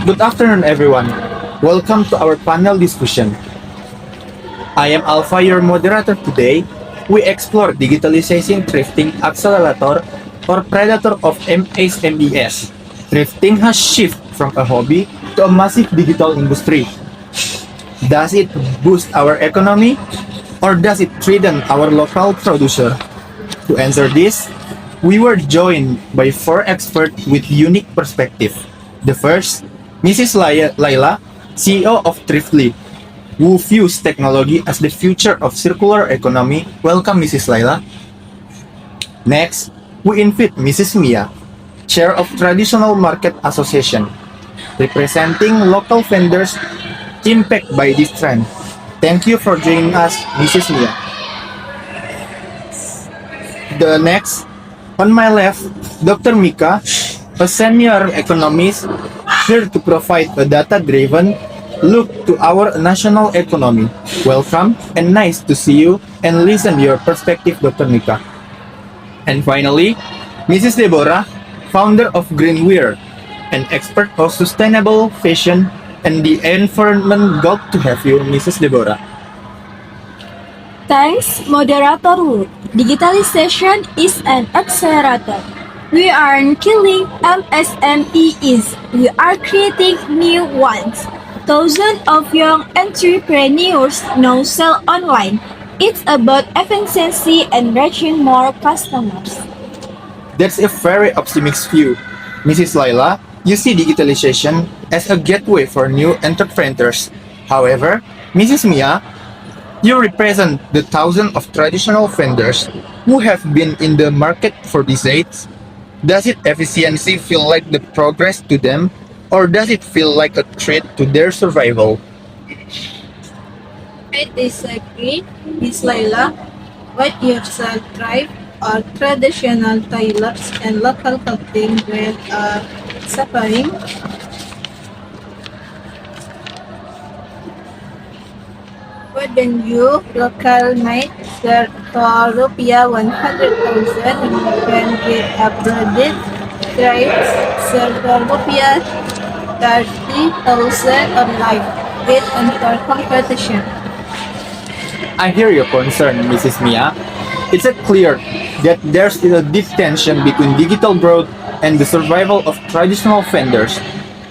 Good afternoon, everyone. Welcome to our panel discussion. I am Alpha, your moderator today. We explore digitalization thrifting accelerator or predator of MSMES. Thrifting has shifted from a hobby to a massive digital industry. Does it boost our economy or does it threaten our local producer? To answer this, we were joined by four experts with unique perspective. The first, Mrs. Laila, CEO of Thriftly, who views technology as the future of circular economy. Welcome, Mrs. Laila. Next, we invite Mrs. Mia, Chair of Traditional Market Association, representing local vendors impacted by this trend. Thank you for joining us, Mrs. Mia. The next, on my left, Dr. Mika, a senior economist here to provide a data-driven look to our national economy. Welcome and nice to see you and listen to your perspective, Dr. Mika. And finally, Mrs. Deborah, founder of Greenwear, an expert of sustainable fashion and the environment. Glad to have you, Mrs. Deborah. Thanks, Moderator Wu. Digitalization is an accelerator. We aren't killing MSMEs, we are creating new ones. Thousands of young entrepreneurs now sell online. It's about efficiency and reaching more customers. That's a very optimistic view. Mrs. Laila, you see digitalization as a gateway for new entrepreneurs. However, Mrs. Mia, you represent the thousands of traditional vendors who have been in the market for decades. Does it efficiency feel like the progress to them, or does it feel like a threat to their survival? I disagree, Miss Laila. What you sell thrive are traditional tailors and local clothing brands are suffering. Wouldn't you local made shirt for rupiah 100,000 you can get a branded stripes shirt for rupiah 30,000 online. Get under competition. I hear your concern, Mrs. Mia. It's a clear that there's still a deep tension between digital growth and the survival of traditional vendors.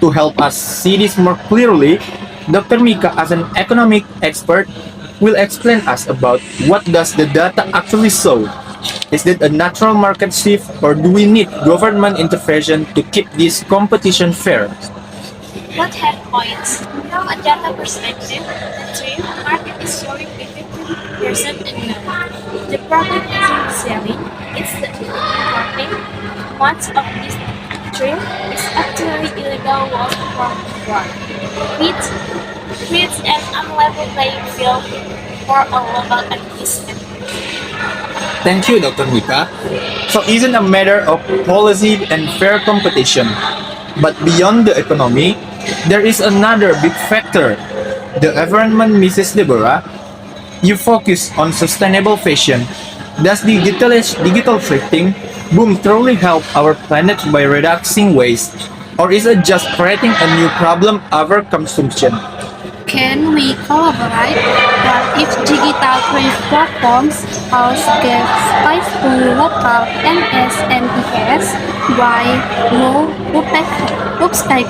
To help us see this more clearly, Dr. Mika, as an economic expert, will explain us about what does the data actually show. Is it a natural market shift or do we need government intervention to keep this competition fair? Both have points. From a data perspective, the trade market is showing a 50% income. The problem isn't selling, it's the importing. Much of this trade is actually illegal work from abroad, which creates an unlevel playing field for a local participant. Thank you, Dr. Mika. So isn't a matter of policy and fair competition. But beyond the economy, there is another big factor. The environment, Mrs. Deborah. You focus on sustainable fashion. Does digital thrifting boom truly help our planet by reducing waste? Or is it just creating a new problem over consumption? Can we collaborate? But if digital trade platforms also give space to local MSMEs, why no upcycle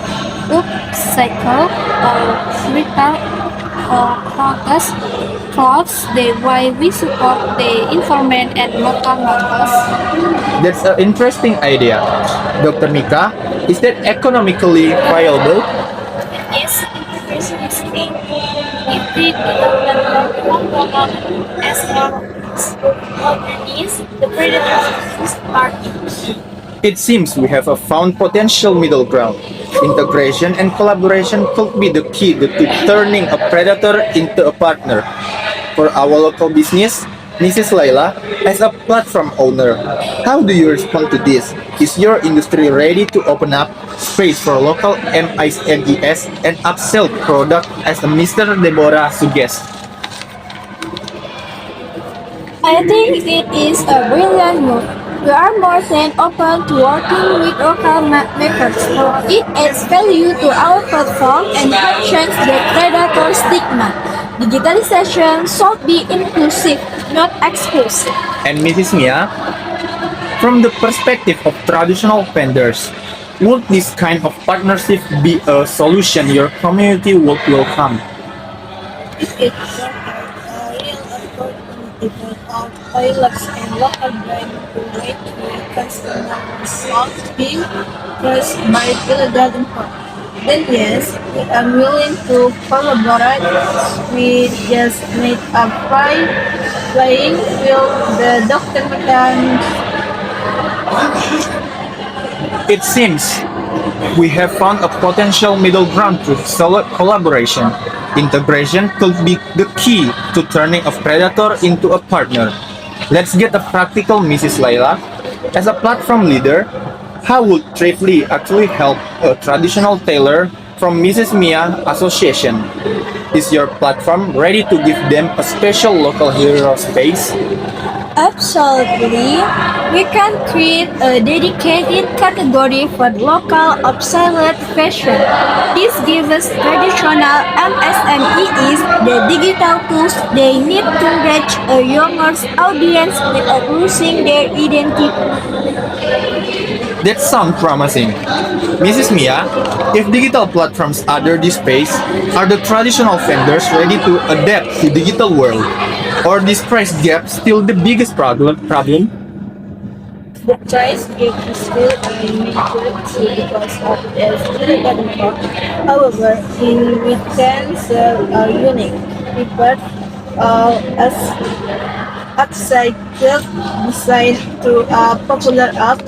or retail or clothes the way we support the environment and local markets? That's an interesting idea. Dr. Mika, is that economically viable? Yes, integration is key. If we develop one local as well as companies, the predators are in. It seems we have found potential middle ground. Integration and collaboration could be the key to turning a predator into a partner. For our local business, Mrs. Laila, as a platform owner, how do you respond to this? Is your industry ready to open up space for local MISMES and upsell product as Mr. Deborah suggests? I think it is a brilliant move. We are more than open to working with local makers. It adds value to our platform and questions the predator stigma. Digitalization should be inclusive, not exclusive. And Mrs. Mia, from the perspective of traditional vendors, would this kind of partnership be a solution your community would welcome? If it provides a real opportunity for all toilets and local brands to wait with customers not being crushed by illegal import, then yes, we are willing to collaborate. We just need a playing field the doctor can. It seems we have found a potential middle ground through collaboration. Integration could be the key to turning a predator into a partner. Let's get a practical, Mrs. Laila. As a platform leader, how would Thriftly actually help a traditional tailor from Mrs. Mia Association? Is your platform ready to give them a special local hero space? Absolutely. We can create a dedicated category for local obsolete fashion. This gives traditional MSMEs the digital tools they need to reach a younger audience without losing their identity. That sounds promising. Mrs. Mia, if digital platforms other this space, are the traditional vendors ready to adapt to digital world? Or this price gap still the biggest problem? The price gap is still a major issue because of the illegal import. However, in we can sell a unique, prepared, as upcycled design to a popular app.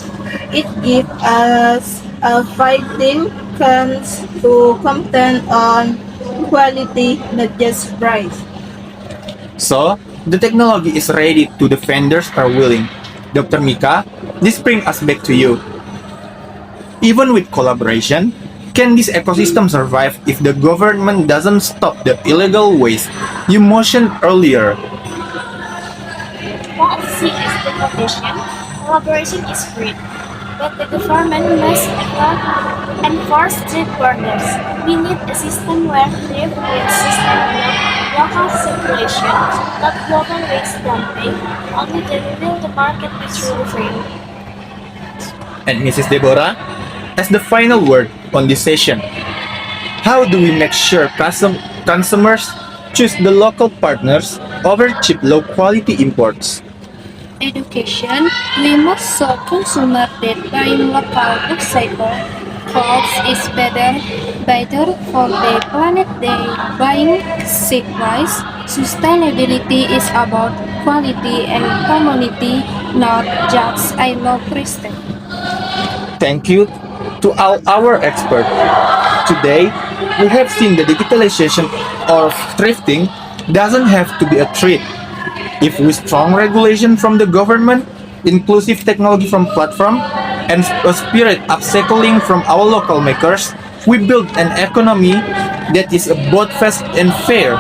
It gives us a fighting chance to compete on quality, not just price. So, the technology is ready to the vendors are willing. Dr. Mika, this brings us back to you. Even with collaboration, can this ecosystem survive if the government doesn't stop the illegal waste you mentioned earlier? Policy is the condition, collaboration is great, but the government must enforce strict borders. We need a system where thrift is sustainable, local circulation, not global waste dumping. Only then will the market be truly free. And Mrs. Deborah, as the final word on this session, how do we make sure consumers choose the local partners over cheap low-quality imports? Education, we must show consumers that buying local upcycle clothes is better for the planet than buying cheap price. Sustainability is about quality and community, not just a low price tag. Thank you to all our experts. Today, we have seen the digitalization of thrifting doesn't have to be a threat. If with strong regulation from the government, inclusive technology from platform, and a spirit upcycling from our local makers, we build an economy that is both fast and fair.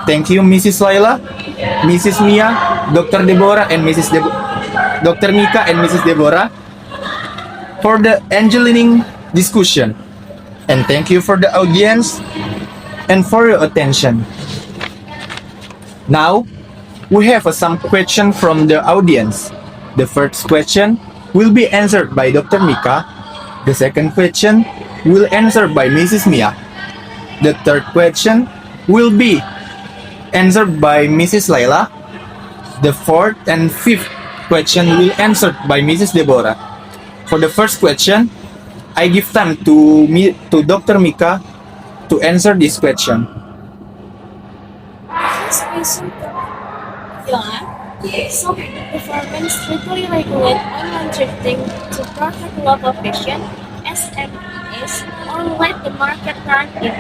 Thank you, Mrs. Laila, Mrs. Mia, Dr. Deborah, and Dr. Mika and Mrs. Deborah for the enlightening discussion. And thank you for the audience and for your attention. Now, we have some questions from the audience. The first question will be answered by Dr. Mika. The second question will answered by Mrs. Mia. The third question will be answered by Mrs. Laila. The fourth and fifth question will answered by Mrs. Deborah. For the first question, I give time to Dr. Mika to answer this question. First question Young. Some governments strictly regulate online thrifting to protect local fashion, SMEs, or let the market run it.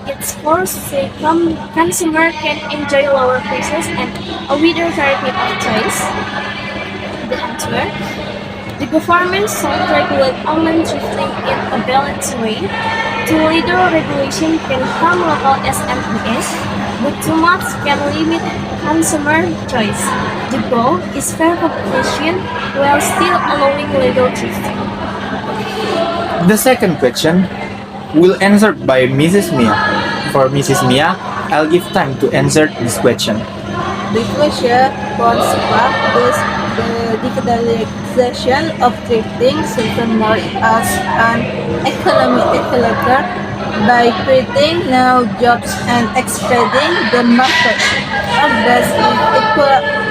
It's forced so consumer can enjoy lower prices and a wider variety of choice. The answer: The government should regulate online thrifting in a balanced way. Too little regulation can harm local SMEs, but too much can limit consumer choice. The goal is fair competition while still allowing legal thrifting. The second question will answered by Mrs. Mia. For Mrs. Mia, I'll give time to answer this question. The question was about the digitalization of thrifting serves more as an economic accelerator by creating new jobs and expanding the market. Our best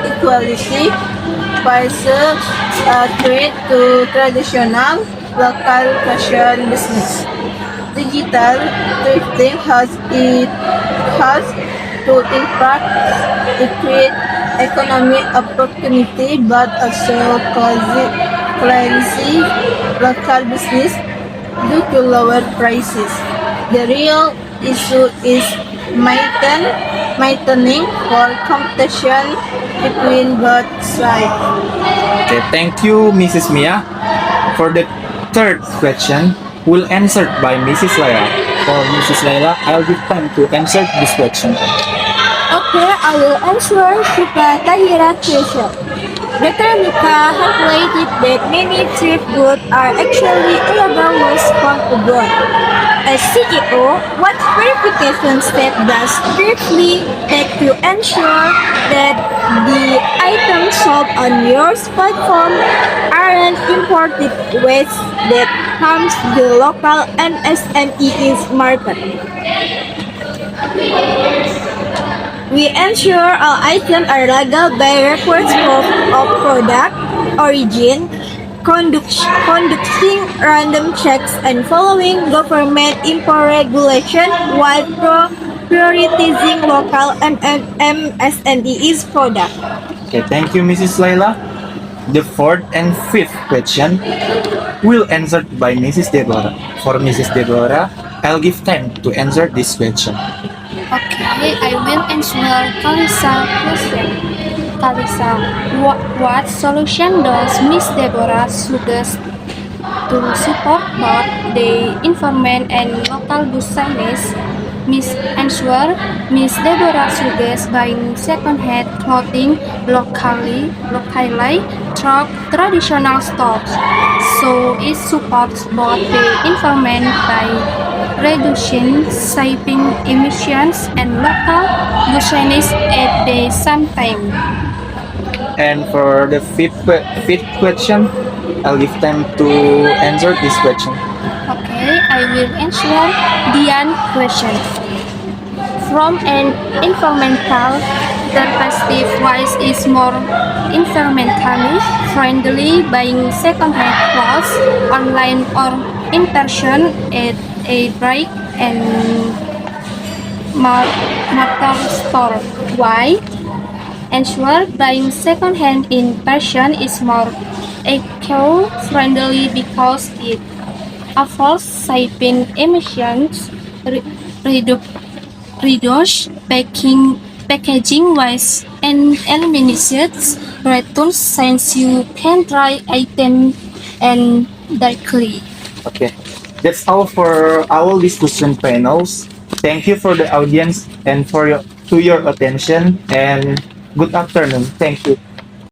equality versus trade to traditional local fashion business. Digital thrifting has to impact it create economic opportunity but also cleansing local business due to lower prices. The real issue is maintaining for competition between both sides. Okay, thank you, Mrs. Mia. For the third question, will answered by Mrs. Laila. For Mrs. Laila, I'll give time to answer this question. Okay, I will answer Shika Tahira's question. Dr. Mika highlighted that many thrift goods are actually illegal waste from abroad. As CEO, what verification step does Thrifty take to ensure that the items sold on your platform aren't imported waste that harms the local MSMEs market? We ensure all items are legal by records of product origin, conducting random checks, and following government import regulation while prioritizing local MSMEs product. Okay, thank you, Mrs. Laila. The fourth and fifth question will answered by Mrs. Deborah. For Mrs. Deborah, I'll give time to answer this question. Okay, I will answer Kalisa question. Kalisa, what solution does Miss Deborah suggest to support both the informal and local business? Miss answer, Miss Deborah suggests buying second-hand clothing locally through traditional stores, so it supports both the environment by reducing shipping emissions and local business at the same time. And for the fifth question, I'll give time to answer this question. Okay, I will answer Diane question. From an environmental perspective, wise is more environmentally friendly buying second-hand clothes online or in person at a brick and mortar store. Why? Ensure buying second-hand in person is more eco-friendly because it avoids shipping emissions, reduce packaging waste, and eliminates returns since you can try items and directly. Okay, that's all for our discussion panels. Thank you for the audience and for your attention and good afternoon. Thank you.